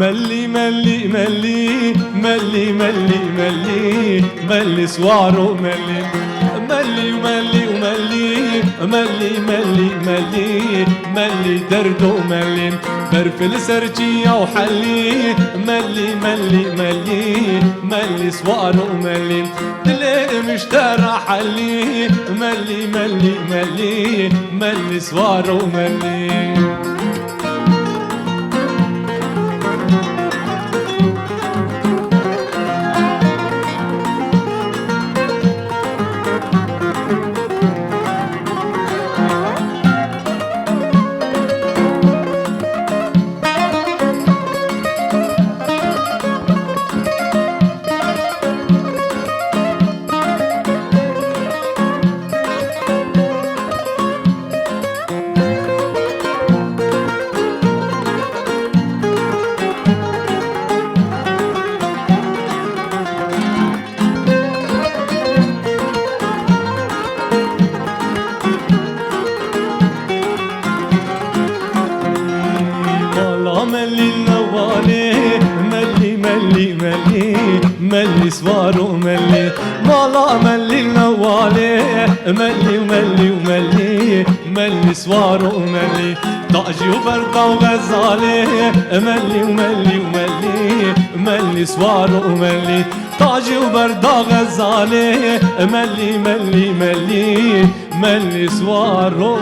ملي ملي ملي ملي ملي ملي ملي سوارو ملي ملي وملي وملي ملي ملي ملي ملي دردو ملي برفل سرجية وحلي ملي ملي ملي ملي سوارو ملي دلي مشترى حلي ملي ملي ملي ملي سوارو ملي ملي النوالي ملي ملي ملي ملي سوارو ملي مالا ملي النوالي ملي وملي وملي ملي سوارو ملي طاجي وبرقة وغزالي ملي وملي وملي ملي سوارو ملي طاجي وبرقة غزالي ملي ملي ملي ملي سوارو